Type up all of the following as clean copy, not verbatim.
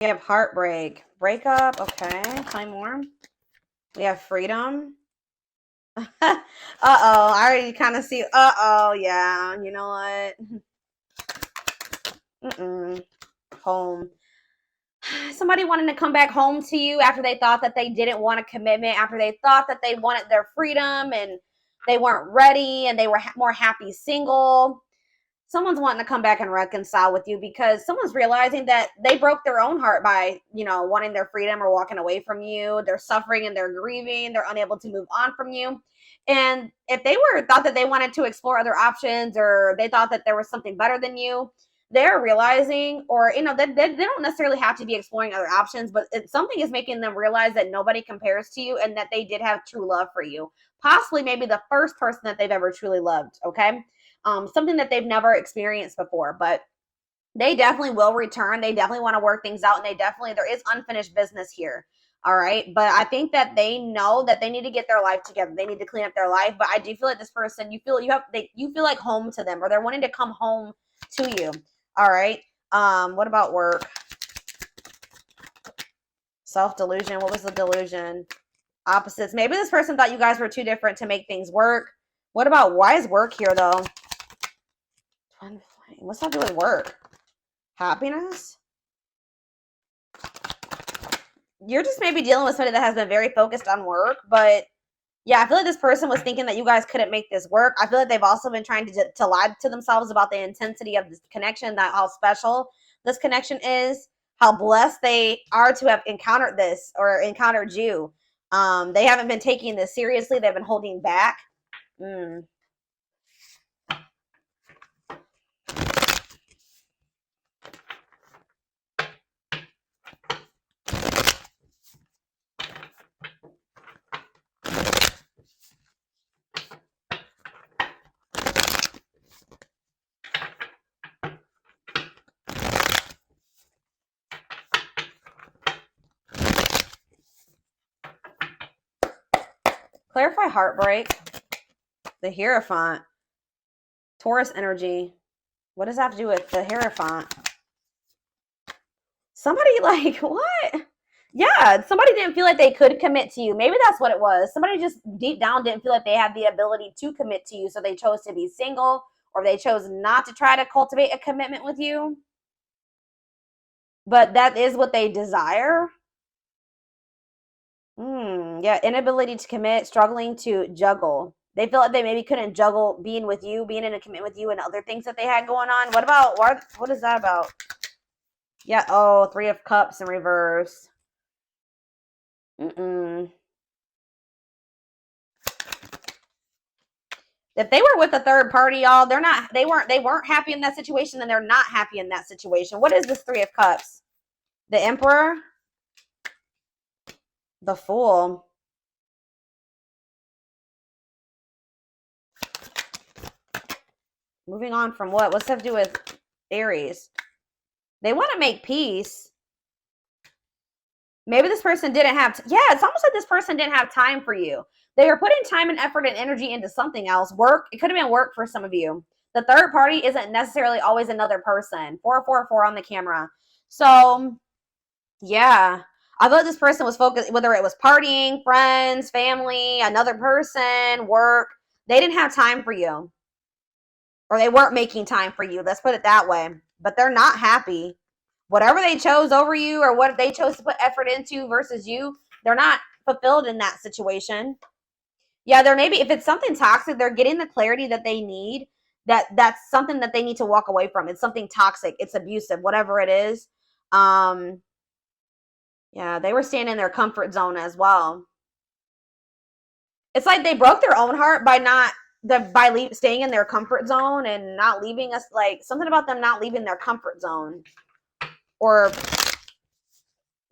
We have heartbreak. Breakup. Okay. Tell me more. We have freedom. Uh-oh. I already kind of see. Uh-oh. Yeah. You know what? Home. Somebody wanting to come back home to you after they thought that they didn't want a commitment, after they thought that they wanted their freedom and they weren't ready and they were more happy single. Someone's wanting to come back and reconcile with you because someone's realizing that they broke their own heart by, wanting their freedom or walking away from you. They're suffering and they're grieving. They're unable to move on from you. And if they thought that they wanted to explore other options or they thought that there was something better than you, they're realizing, or, they don't necessarily have to be exploring other options, but something is making them realize that nobody compares to you and that they did have true love for you. Possibly maybe the first person that they've ever truly loved, okay? Something that they've never experienced before, but they definitely will return. They definitely want to work things out, and there is unfinished business here. All right. But I think that they know that they need to get their life together. They need to clean up their life. But I do feel like this person, you feel like home to them, or they're wanting to come home to you. All right. What about work? Self-delusion. What was the delusion? Opposites. Maybe this person thought you guys were too different to make things work. What about, why is work here though? What's that do with work? Happiness? You're just maybe dealing with somebody that has been very focused on work, but yeah, I feel like this person was thinking that you guys couldn't make this work. I feel like they've also been trying to lie to themselves about the intensity of this connection, that how special this connection is, how blessed they are to have encountered this or encountered you. They haven't been taking this seriously. They've been holding back. Clarify heartbreak. The Hierophant. Taurus energy. What does that have to do with the Hierophant? Somebody what? Yeah, somebody didn't feel like they could commit to you. Maybe that's what it was. Somebody just deep down didn't feel like they had the ability to commit to you, so they chose to be single, or they chose not to try to cultivate a commitment with you. But that is what they desire. Yeah, inability to commit, struggling to juggle. They feel like they maybe couldn't juggle being with you, being in a commitment with you, and other things that they had going on. What is that about? Yeah, oh, 3 of Cups in reverse. If they were with a third party, y'all, they weren't happy in that situation, then they're not happy in that situation. What is this 3 of Cups? The Emperor? The Fool. Moving on from what? What's that have to do with Aries? They want to make peace. Maybe this person didn't have, it's almost like this person didn't have time for you. They were putting time and effort and energy into something else. Work. It could have been work for some of you. The third party isn't necessarily always another person. 444 on the camera. So, yeah. I thought this person was focused, whether it was partying, friends, family, another person, work. They didn't have time for you. Or they weren't making time for you. Let's put it that way. But they're not happy. Whatever they chose over you, or what they chose to put effort into versus you, they're not fulfilled in that situation. Yeah, they're maybe, if it's something toxic, they're getting the clarity that they need, that's something that they need to walk away from. It's something toxic, it's abusive, whatever it is. Yeah, they were staying in their comfort zone as well. It's like they broke their own heart by staying in their comfort zone and not leaving us, like something about them not leaving their comfort zone, or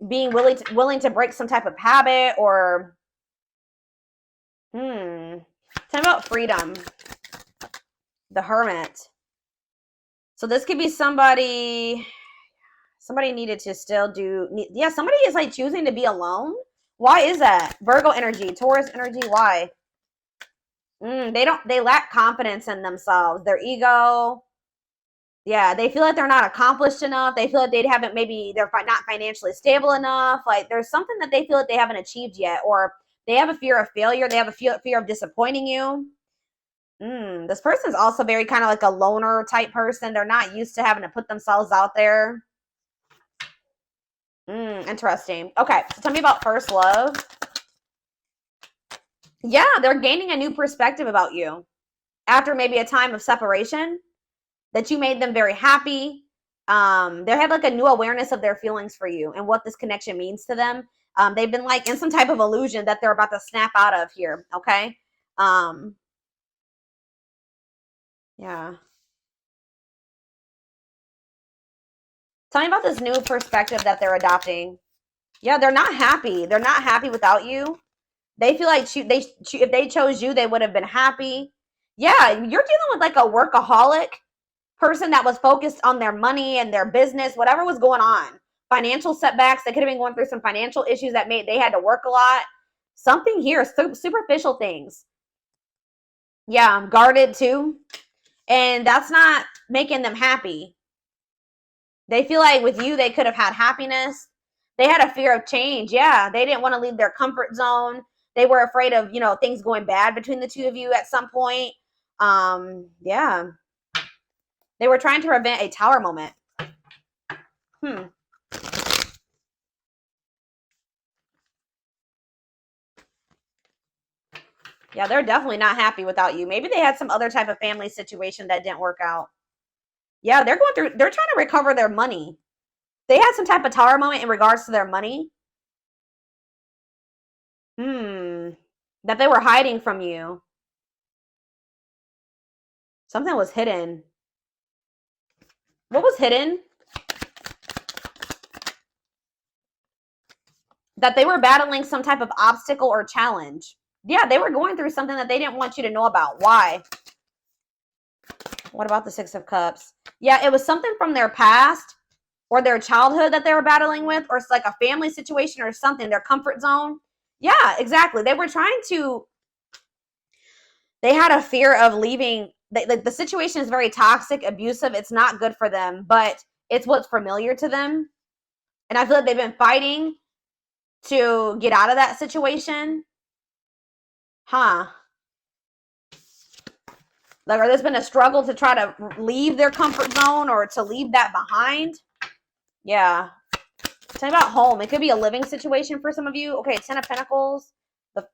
being willing to break some type of habit, or tell me about freedom. The Hermit. So this could be somebody needed to still somebody is like choosing to be alone. Why is that? Virgo energy, Taurus energy, why? They lack confidence in themselves, their ego. Yeah, they feel like they're not accomplished enough. They feel like they haven't, maybe they're not financially stable enough. Like there's something that they feel like they haven't achieved yet, or they have a fear of failure. They have a fear of disappointing you. This person's also very kind of like a loner type person. They're not used to having to put themselves out there. Interesting. Okay, so tell me about first love. Yeah, they're gaining a new perspective about you after maybe a time of separation, that you made them very happy. They have like a new awareness of their feelings for you and what this connection means to them. They've been like in some type of illusion that they're about to snap out of here. Okay. Um, yeah. Tell me about this new perspective that they're adopting. Yeah, they're not happy. They're not happy without you. They feel like if they chose you, they would have been happy. Yeah, you're dealing with like a workaholic person that was focused on their money and their business, whatever was going on. Financial setbacks. They could have been going through some financial issues that made they had to work a lot. Something here, superficial things. Yeah, guarded too. And that's not making them happy. They feel like with you, they could have had happiness. They had a fear of change. Yeah, they didn't want to leave their comfort zone. They were afraid of, things going bad between the two of you at some point. Yeah, they were trying to prevent a tower moment. Hmm. Yeah, they're definitely not happy without you. Maybe they had some other type of family situation that didn't work out. Yeah, they're trying to recover their money. They had some type of tower moment in regards to their money. Hmm. That they were hiding from you. Something was hidden. What was hidden? That they were battling some type of obstacle or challenge. Yeah, they were going through something that they didn't want you to know about. Why? What about the Six of Cups? Yeah, it was something from their past or their childhood that they were battling with, or it's like a family situation or something, their comfort zone. Yeah, exactly. They were trying to, they had a fear of leaving. Like the situation is very toxic, abusive. It's not good for them, but it's what's familiar to them. And I feel like they've been fighting to get out of that situation. Huh. Like, or there's been a struggle to try to leave their comfort zone or to leave that behind. Yeah. Tell me about home. It could be a living situation for some of you. Okay, Ten of Pentacles.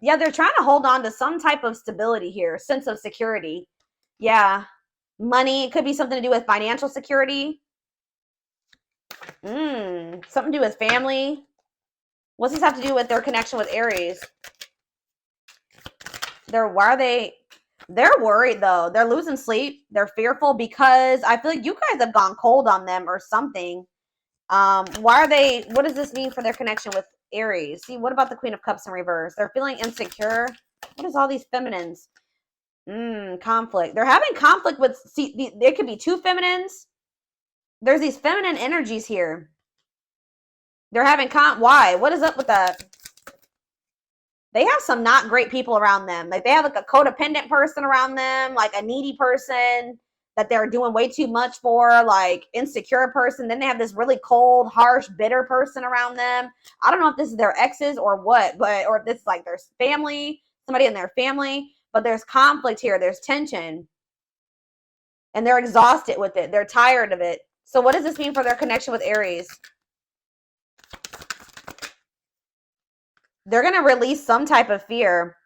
Yeah, they're trying to hold on to some type of stability here, sense of security. Yeah. Money. It could be something to do with financial security. Something to do with family. What's this have to do with their connection with Aries? Why are they're worried though. They're losing sleep. They're fearful because I feel like you guys have gone cold on them or something. Why are they, what does this mean for their connection with Aries? See, what about the Queen of Cups in reverse? They're feeling insecure. What is all these feminines? Conflict. They're having conflict with, see, there could be two feminines. There's these feminine energies here. They're having why? What is up with that? They have some not great people around them. Like they have like a codependent person around them, like a needy person that they're doing way too much for, like insecure person. Then they have this really cold, harsh, bitter person around them. I don't know if this is their exes or what, or if this is like their family, somebody in their family, but there's conflict here. There's tension and they're exhausted with it. They're tired of it. So what does this mean for their connection with Aries? They're going to release some type of fear.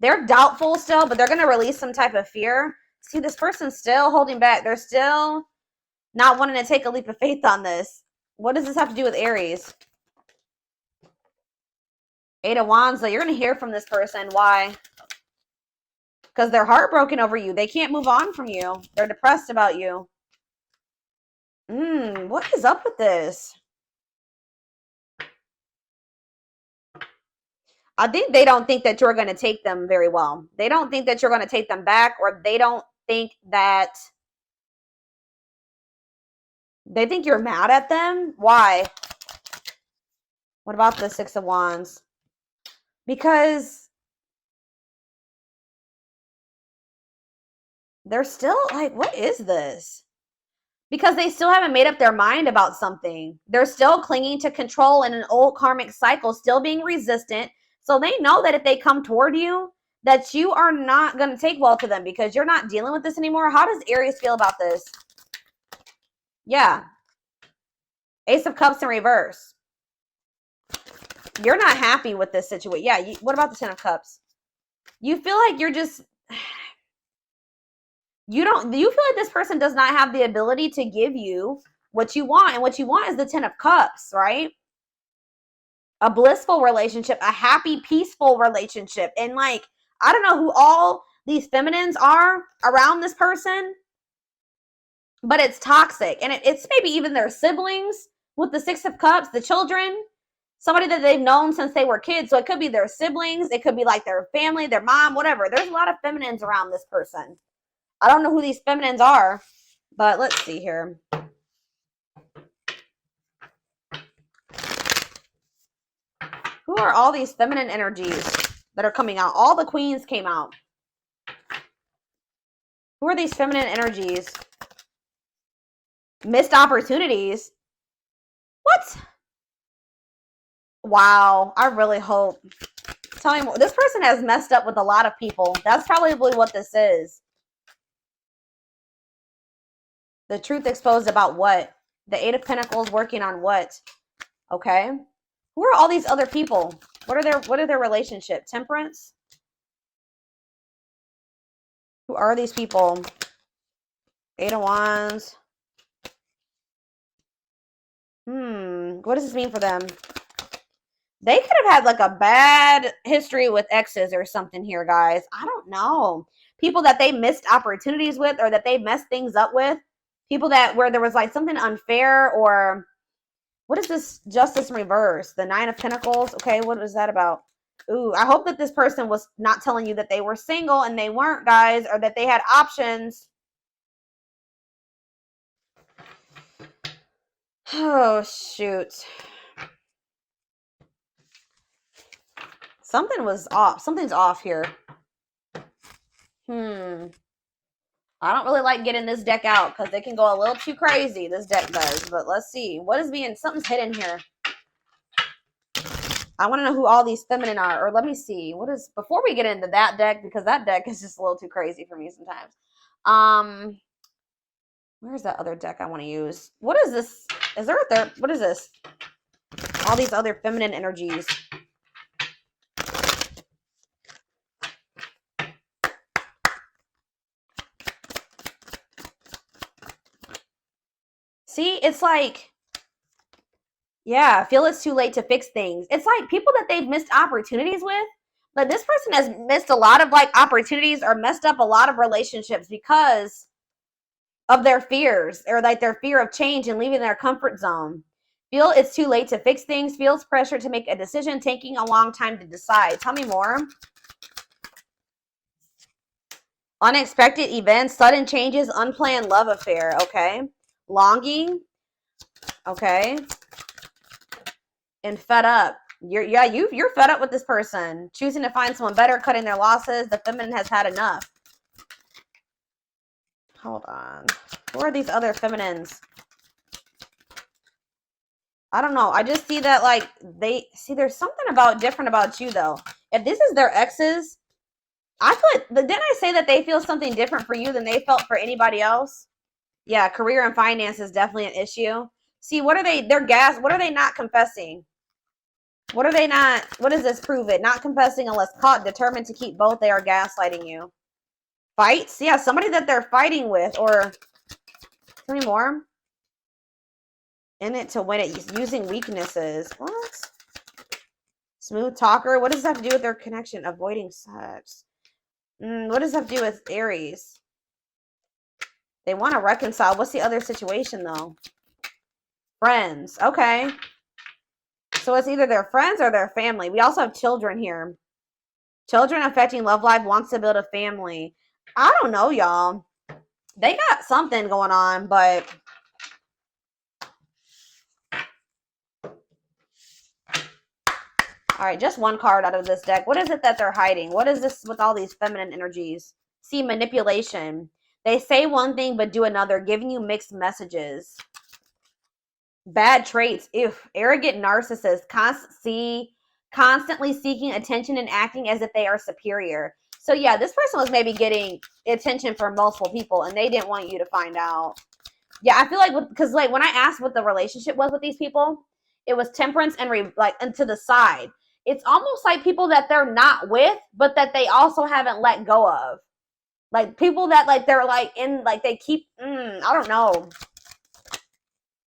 They're doubtful still, but they're going to release some type of fear. See, this person's still holding back. They're still not wanting to take a leap of faith on this. What does this have to do with Aries? Eight of Wands, though. You're going to hear from this person. Why? Because they're heartbroken over you. They can't move on from you. They're depressed about you. What is up with this? I think they don't think that you're going to take them very well. They don't think that you're going to take them back, or they don't think that, they think you're mad at them. Why? What about the Six of Wands? Because They're still like, what is this? Because they still haven't made up their mind about something. They're still clinging to control in an old karmic cycle, still being resistant. So they know that if they come toward you, that you are not going to take well to them because you're not dealing with this anymore. How does Aries feel about this? Yeah. Ace of Cups in reverse. You're not happy with this situation. Yeah. What about the Ten of Cups? You feel like you're just... You feel like this person does not have the ability to give you what you want. And what you want is the Ten of Cups, right? A blissful relationship, a happy, peaceful relationship. And like, I don't know who all these feminines are around this person, but it's toxic. And it's maybe even their siblings with the Six of Cups, the children, somebody that they've known since they were kids. So it could be their siblings. It could be like their family, their mom, whatever. There's a lot of feminines around this person. I don't know who these feminines are, but let's see here. Who are all these feminine energies that are coming out? All the queens came out. Who are these feminine energies? Missed opportunities? What? Wow. I really hope. Tell me more. This person has messed up with a lot of people. That's probably what this is. The truth exposed about what? The Eight of Pentacles working on what? Okay. Who are all these other people? What are their relationship? Temperance? Who are these people? Eight of Wands. What does this mean for them? They could have had like a bad history with exes or something here, guys. I don't know. People that they missed opportunities with or that they messed things up with. People that where there was like something unfair or... What is this Justice in reverse? The Nine of Pentacles. Okay, what is that about? Ooh, I hope that this person was not telling you that they were single and they weren't, guys, or that they had options. Oh, shoot. Something was off. Something's off here. I don't really like getting this deck out because it can go a little too crazy, this deck does. But let's see. What is being... Something's hidden here. I want to know who all these feminine are. Or let me see. What is... Before we get into that deck, because that deck is just a little too crazy for me sometimes. Where's that other deck I want to use? What is this? Is there a third? What is this? All these other feminine energies. See, it's like, yeah, I feel it's too late to fix things. It's like people that they've missed opportunities with. Like this person has missed a lot of like opportunities or messed up a lot of relationships because of their fears or like their fear of change and leaving their comfort zone. Feel it's too late to fix things. Feels pressure to make a decision, taking a long time to decide. Tell me more. Unexpected events, sudden changes, unplanned love affair. Okay. Longing. Okay. And fed up. You're fed up with this person. Choosing to find someone better, cutting their losses. The feminine has had enough. Hold on. Who are these other feminines? I don't know. I just see that like there's something different about you though. If this is their exes, I feel like, didn't I say that they feel something different for you than they felt for anybody else? Yeah, career and finance is definitely an issue. See, what are they? What are they not confessing? What are they not? What does this prove it? Not confessing unless caught, determined to keep both. They are gaslighting you. Fights? Yeah, somebody that they're fighting with or... Tell me more. In it to win it. Using weaknesses. What? Smooth talker? What does that have to do with their connection? Avoiding sex. What does that have to do with Aries? They want to reconcile. What's the other situation, though? Friends. Okay. So it's either their friends or their family. We also have children here. Children affecting love life, wants to build a family. I don't know, y'all. They got something going on, but... All right, just one card out of this deck. What is it that they're hiding? What is this with all these feminine energies? See, manipulation. They say one thing but do another, giving you mixed messages. Bad traits. If arrogant narcissist, constantly seeking attention and acting as if they are superior. So yeah, this person was maybe getting attention from multiple people and they didn't want you to find out. Yeah, I feel like because like when I asked what the relationship was with these people, it was temperance and and to the side. It's almost like people that they're not with, but that they also haven't let go of. Like people that like they're like in like they keep I don't know.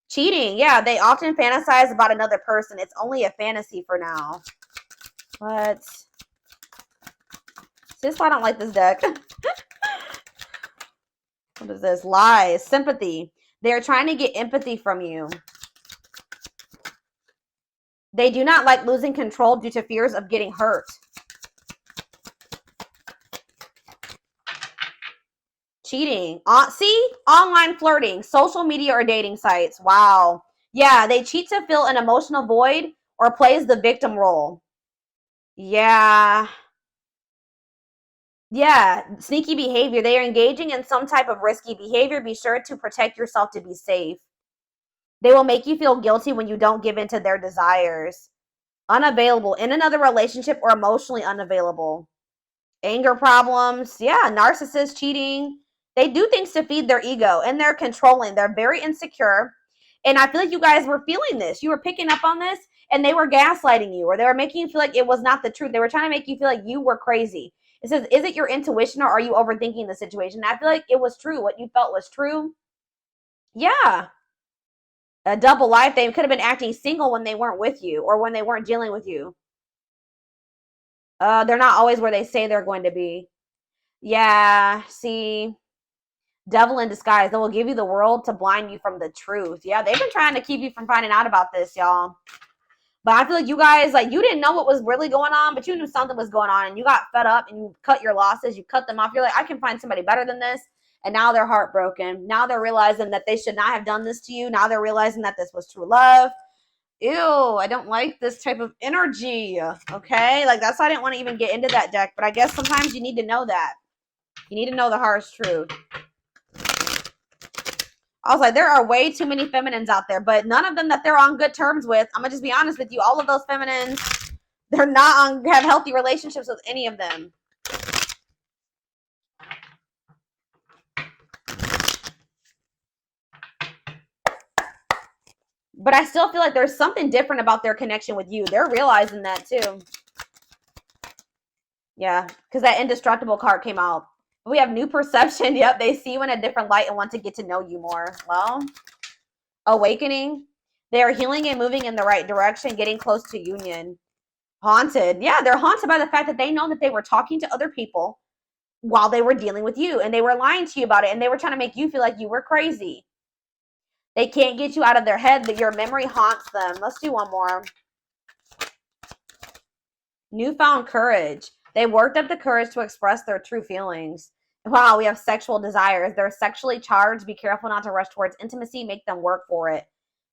Cheating, yeah, they often fantasize about another person. It's only a fantasy for now. What? See, that's why I don't like this deck. What is this? Lies, sympathy. They're trying to get empathy from you. They do not like losing control due to fears of getting hurt. Cheating. See? Online flirting, social media or dating sites. Wow. Yeah, they cheat to fill an emotional void or plays the victim role. Yeah. Yeah, sneaky behavior. They are engaging in some type of risky behavior. Be sure to protect yourself to be safe. They will make you feel guilty when you don't give in to their desires. Unavailable in another relationship or emotionally unavailable. Anger problems. Yeah, narcissists, cheating. They do things to feed their ego and they're controlling. They're very insecure. And I feel like you guys were feeling this. You were picking up on this and they were gaslighting you or they were making you feel like it was not the truth. They were trying to make you feel like you were crazy. It says, is it your intuition or are you overthinking the situation? I feel like it was true. What you felt was true. Yeah. A double life. They could have been acting single when they weren't with you or when they weren't dealing with you. They're not always where they say they're going to be. Yeah, see, devil in disguise. They will give you the world to blind you from the truth. Yeah, they've been trying to keep you from finding out about this, y'all. But I feel like you guys, like, you didn't know what was really going on, but you knew something was going on, and you got fed up, and you cut your losses, you cut them off. You're like, I can find somebody better than this, and now they're heartbroken. Now they're realizing that they should not have done this to you. Now they're realizing that this was true love. Ew, I don't like this type of energy, okay? Like, that's why I didn't want to even get into that deck, but I guess sometimes you need to know that. You need to know the harsh truth. I was like, there are way too many feminines out there, but none of them that they're on good terms with. I'm going to just be honest with you. All of those feminines, they're not on, have healthy relationships with any of them. But I still feel like there's something different about their connection with you. They're realizing that too. Yeah, because that indestructible card came out. We have new perception. Yep, they see you in a different light and want to get to know you more. Well, awakening. They are healing and moving in the right direction, getting close to union. Haunted. Yeah, they're haunted by the fact that they know that they were talking to other people while they were dealing with you, and they were lying to you about it, and they were trying to make you feel like you were crazy. They can't get you out of their head, that your memory haunts them. Let's do one more. Newfound courage. They worked up the courage to express their true feelings. Wow, we have sexual desires. They're sexually charged. Be careful not to rush towards intimacy. Make them work for it.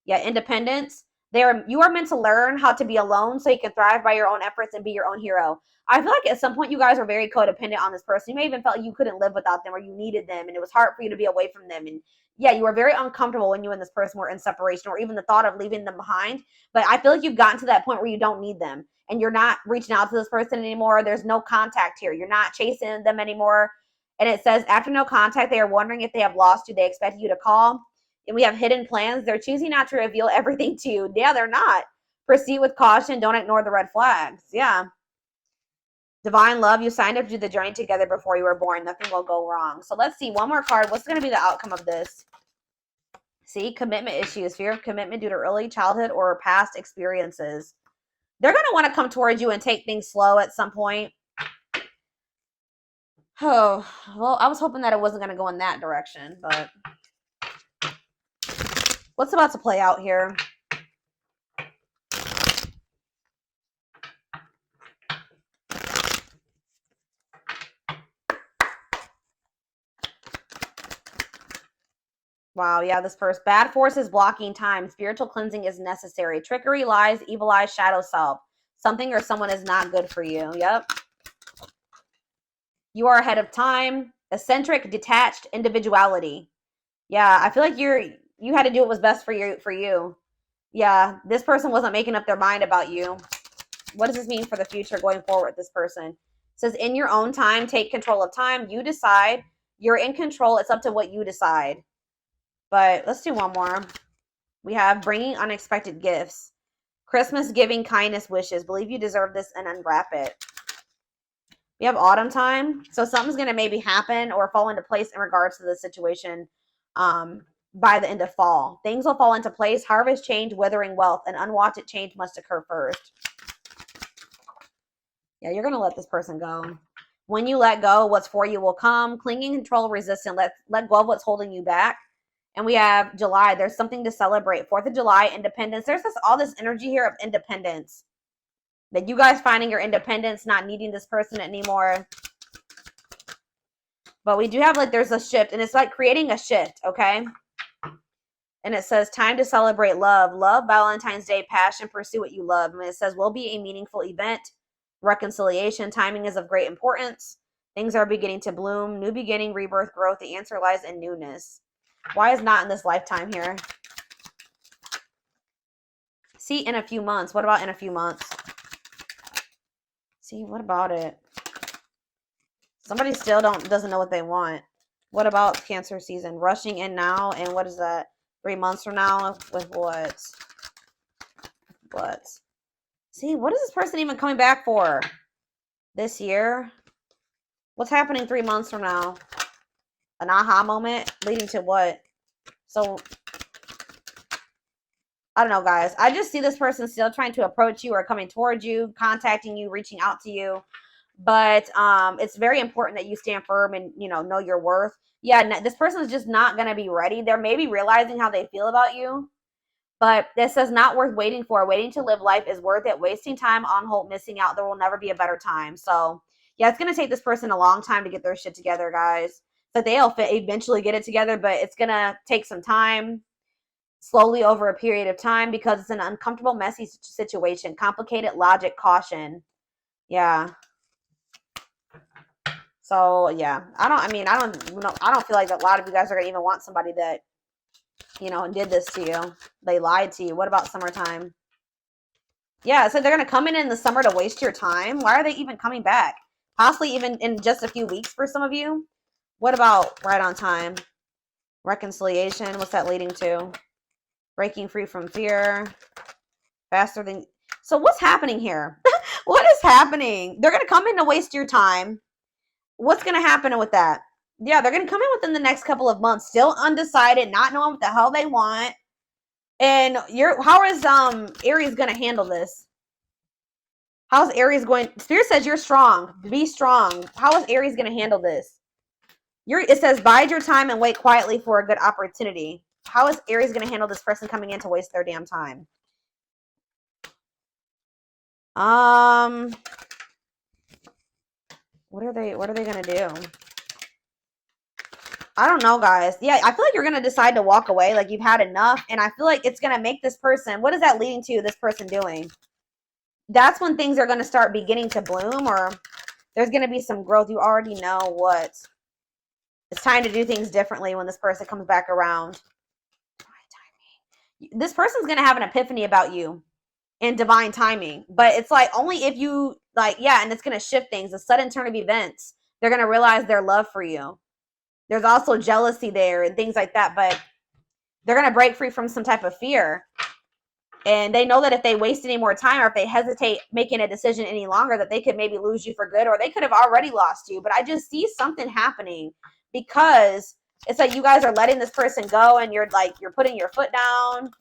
Yeah, independence. You are meant to learn how to be alone so you can thrive by your own efforts and be your own hero. I feel like at some point you guys were very codependent on this person. You may even felt like you couldn't live without them or you needed them and it was hard for you to be away from them. And yeah, you were very uncomfortable when you and this person were in separation or even the thought of leaving them behind. But I feel like you've gotten to that point where you don't need them and you're not reaching out to this person anymore. There's no contact here. You're not chasing them anymore. And it says, after no contact, they are wondering if they have lost you. They expect you to call. And we have hidden plans. They're choosing not to reveal everything to you. Yeah, they're not. Proceed with caution. Don't ignore the red flags. Yeah. Divine love. You signed up to do the journey together before you were born. Nothing will go wrong. So let's see. One more card. What's going to be the outcome of this? See, commitment issues. Fear of commitment due to early childhood or past experiences. They're going to want to come towards you and take things slow at some point. Oh, well, I was hoping that it wasn't going to go in that direction, but what's about to play out here? Wow, yeah, this first. Bad forces blocking time. Spiritual cleansing is necessary. Trickery, lies, evil eyes, shadow self. Something or someone is not good for you. Yep. You are ahead of time. Eccentric, detached individuality. Yeah, I feel like you had to do what was best for you. Yeah, this person wasn't making up their mind about you. What does this mean for the future going forward with this person? It says, in your own time, take control of time. You decide. You're in control. It's up to what you decide. But let's do one more. We have bringing unexpected gifts. Christmas, giving kindness, wishes. Believe you deserve this and unwrap it. We have autumn time. So something's going to maybe happen or fall into place in regards to the situation by the end of fall. Things will fall into place. Harvest, change, withering, wealth. An unwanted change must occur first. Yeah, you're going to let this person go. When you let go, what's for you will come. Clinging, control, resistant. Let go of what's holding you back. And we have July. There's something to celebrate. 4th of July, independence. There's all this energy here of independence. That you guys finding your independence, not needing this person anymore. But we do have, like, there's a shift. And it's like creating a shift, okay? And it says, time to celebrate love. Love, Valentine's Day, passion, pursue what you love. And it says, will be a meaningful event. Reconciliation, timing is of great importance. Things are beginning to bloom. New beginning, rebirth, growth. The answer lies in newness. Why is not in this lifetime here? See, in a few months. What about in a few months? See, what about it? Somebody still doesn't know what they want. What about Cancer season? Rushing in now, and what is that? 3 months from now with what? What? See, what is this person even coming back for? This year? What's happening 3 months from now? An aha moment leading to what? So, I don't know, guys. I just see this person still trying to approach you or coming towards you, contacting you, reaching out to you. But it's very important that you stand firm and, know your worth. Yeah, this person is just not going to be ready. They're maybe realizing how they feel about you. But this says not worth waiting for. Waiting to live life is worth it. Wasting time on hold, missing out. There will never be a better time. So, yeah, it's going to take this person a long time to get their shit together, guys. But they'll eventually get it together. But it's going to take some time, slowly over a period of time, because it's an uncomfortable, messy situation. Complicated, logic, caution. Yeah. So, yeah. I don't feel like a lot of you guys are going to even want somebody that, did this to you. They lied to you. What about summertime? Yeah, so they're going to come in the summer to waste your time. Why are they even coming back? Possibly even in just a few weeks for some of you. What about right on time? Reconciliation. What's that leading to? Breaking free from fear. Faster than... So what's happening here? What is happening? They're going to come in to waste your time. What's going to happen with that? Yeah, they're going to come in within the next couple of months, still undecided, not knowing what the hell they want. And how is Aries going to handle this? How's Aries going? Spirit says you're strong. Be strong. How is Aries going to handle this? It says bide your time and wait quietly for a good opportunity. How is Aries going to handle this person coming in to waste their damn time? What are they going to do? I don't know, guys. Yeah, I feel like you're going to decide to walk away. Like, you've had enough. And I feel like it's going to make this person, what is that leading to, this person doing? That's when things are going to start beginning to bloom, or there's going to be some growth. You already know what. It's time to do things differently when this person comes back around. This person's going to have an epiphany about you in divine timing. But it's like only if you, like, yeah, and it's going to shift things. A sudden turn of events. They're going to realize their love for you. There's also jealousy there and things like that, but they're going to break free from some type of fear. And they know that if they waste any more time, or if they hesitate making a decision any longer, that they could maybe lose you for good, or they could have already lost you. But I just see something happening, because it's like you guys are letting this person go, and you're putting your foot down.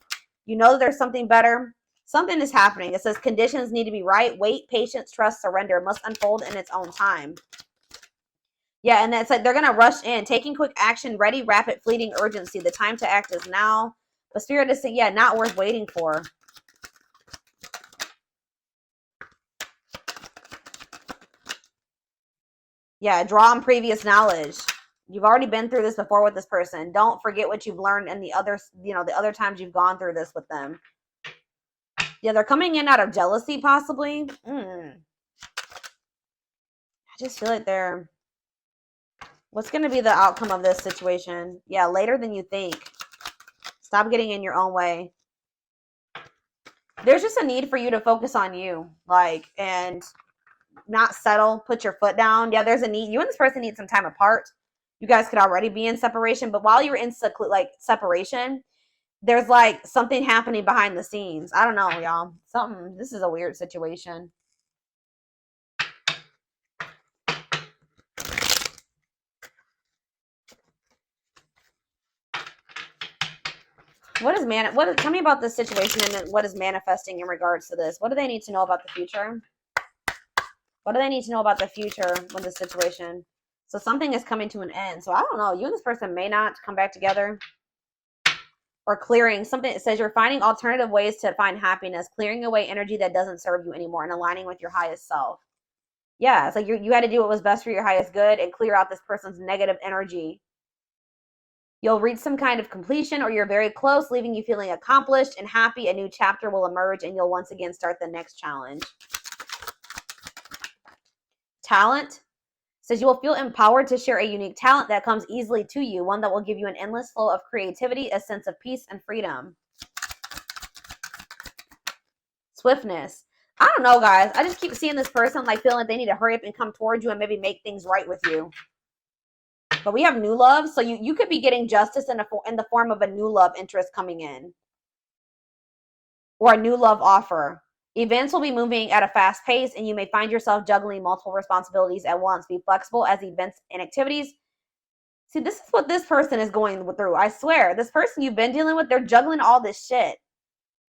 You know that there's something better. Something is happening. It says conditions need to be right. Wait, patience, trust, surrender must unfold in its own time. Yeah, and it's like they're going to rush in, taking quick action, ready, rapid, fleeting urgency. The time to act is now. But Spirit is saying, yeah, not worth waiting for. Yeah, draw on previous knowledge. You've already been through this before with this person. Don't forget what you've learned in the other times you've gone through this with them. Yeah, they're coming in out of jealousy, possibly. I just feel like they're... What's going to be the outcome of this situation? Yeah, later than you think. Stop getting in your own way. There's just a need for you to focus on you, like, and not settle, put your foot down. Yeah, there's a need. You and this person need some time apart. You guys could already be in separation, but while you're in separation, there's like something happening behind the scenes. I don't know, y'all. This is a weird situation. Tell me about this situation and what is manifesting in regards to this. What do they need to know about the future? What do they need to know about the future with this situation? So something is coming to an end. So I don't know. You and this person may not come back together. Or clearing something. It says you're finding alternative ways to find happiness, clearing away energy that doesn't serve you anymore and aligning with your highest self. Yeah, it's like you had to do what was best for your highest good and clear out this person's negative energy. You'll reach some kind of completion or you're very close, leaving you feeling accomplished and happy. A new chapter will emerge and you'll once again start the next challenge. Talent says you will feel empowered to share a unique talent that comes easily to you, one that will give you an endless flow of creativity, a sense of peace and freedom. Swiftness. I don't know, guys. I just keep seeing this person like feeling like they need to hurry up and come towards you and maybe make things right with you. But we have new love, so you could be getting justice in the form of a new love interest coming in. Or a new love offer. Events will be moving at a fast pace and you may find yourself juggling multiple responsibilities at once. Be flexible as events and activities. See, this is what this person is going through. I swear, this person you've been dealing with, they're juggling all this shit.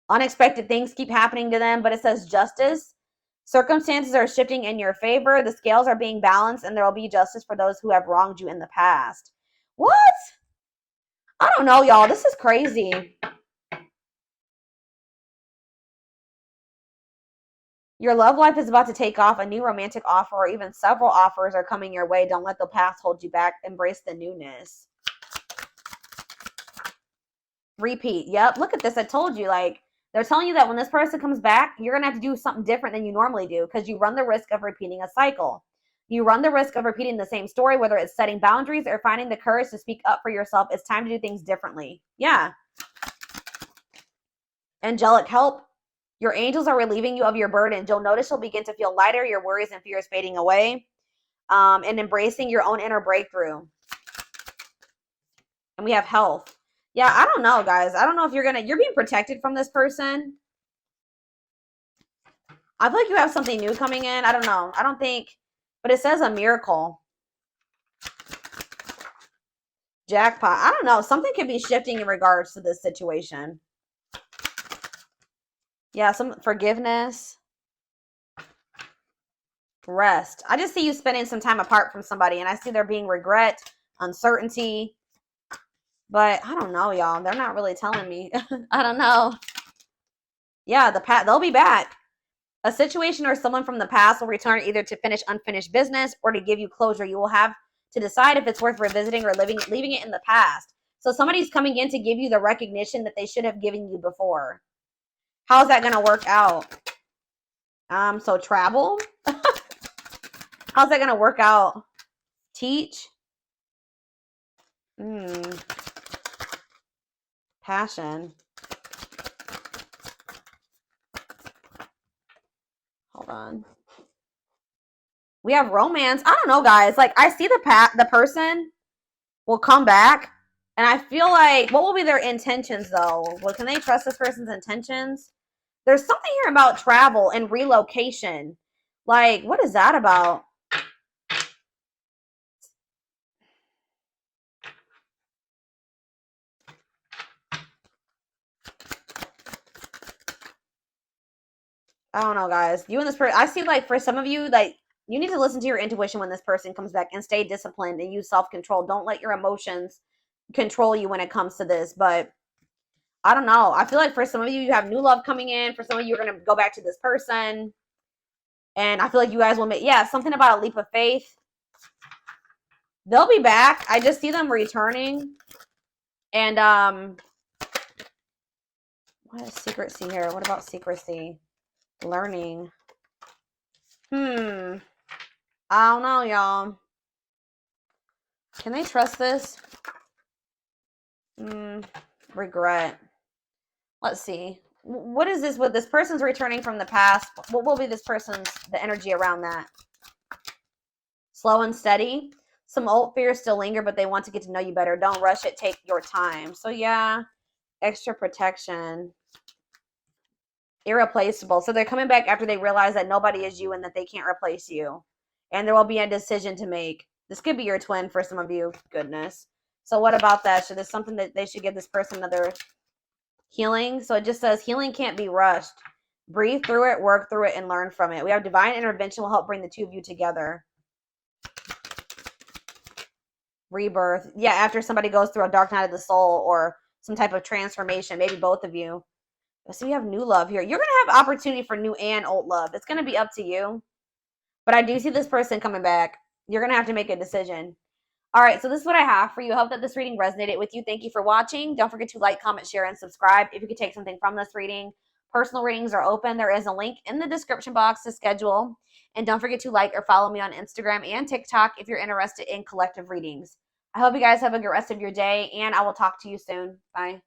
Unexpected things keep happening to them, but it says justice. Circumstances are shifting in your favor. The scales are being balanced, and there will be justice for those who have wronged you in the past. What? I don't know, y'all. This is crazy. Your love life is about to take off. A new romantic offer or even several offers are coming your way. Don't let the past hold you back. Embrace the newness. Repeat. Yep. Look at this. I told you, like, they're telling you that when this person comes back, you're going to have to do something different than you normally do because you run the risk of repeating a cycle. You run the risk of repeating the same story, whether it's setting boundaries or finding the courage to speak up for yourself. It's time to do things differently. Yeah. Angelic help. Your angels are relieving you of your burdens. You'll notice you'll begin to feel lighter, your worries and fears fading away, and embracing your own inner breakthrough. And we have health. Yeah, I don't know, guys. I don't know if you're being protected from this person. I feel like you have something new coming in. I don't know. I don't think, but it says a miracle. Jackpot. I don't know. Something could be shifting in regards to this situation. Yeah, some forgiveness. Rest. I just see you spending some time apart from somebody, and I see there being regret, uncertainty. But I don't know, y'all. They're not really telling me. I don't know. Yeah, they'll be back. A situation or someone from the past will return either to finish unfinished business or to give you closure. You will have to decide if it's worth revisiting or leaving it in the past. So somebody's coming in to give you the recognition that they should have given you before. How's that going to work out? So travel. How's that going to work out? Teach. Passion. Hold on. We have romance. I don't know, guys. Like, I see the person will come back, and I feel like, what will be their intentions, though? Well, can they trust this person's intentions? There's something here about travel and relocation. Like, what is that about? I don't know, guys. You and this person, I see, like, for some of you, like, you need to listen to your intuition when this person comes back and stay disciplined and use self-control. Don't let your emotions control you when it comes to this. But I don't know. I feel like for some of you, you have new love coming in. For some of you, you're going to go back to this person. And I feel like you guys will make, yeah, something about a leap of faith. They'll be back. I just see them returning. And, what is secrecy here? What about secrecy? Learning. I don't know, y'all. Can they trust this? Regret. Let's see. What is this with this person's returning from the past? What will be this person's, the energy around that? Slow and steady. Some old fears still linger, but they want to get to know you better. Don't rush it. Take your time. So yeah, extra protection. Irreplaceable. So they're coming back after they realize that nobody is you and that they can't replace you. And there will be a decision to make. This could be your twin for some of you. Goodness. So what about that? Should this something that they should give this person another healing? So it just says healing can't be rushed. Breathe through it, work through it, and learn from it. We have divine intervention will help bring the two of you together. Rebirth. Yeah, after somebody goes through a dark night of the soul or some type of transformation, maybe both of you. So we have new love here. You're going to have opportunity for new and old love. It's going to be up to you. But I do see this person coming back. You're going to have to make a decision. All right, so this is what I have for you. I hope that this reading resonated with you. Thank you for watching. Don't forget to like, comment, share, and subscribe if you could take something from this reading. Personal readings are open. There is a link in the description box to schedule. And don't forget to like or follow me on Instagram and TikTok if you're interested in collective readings. I hope you guys have a good rest of your day, and I will talk to you soon. Bye.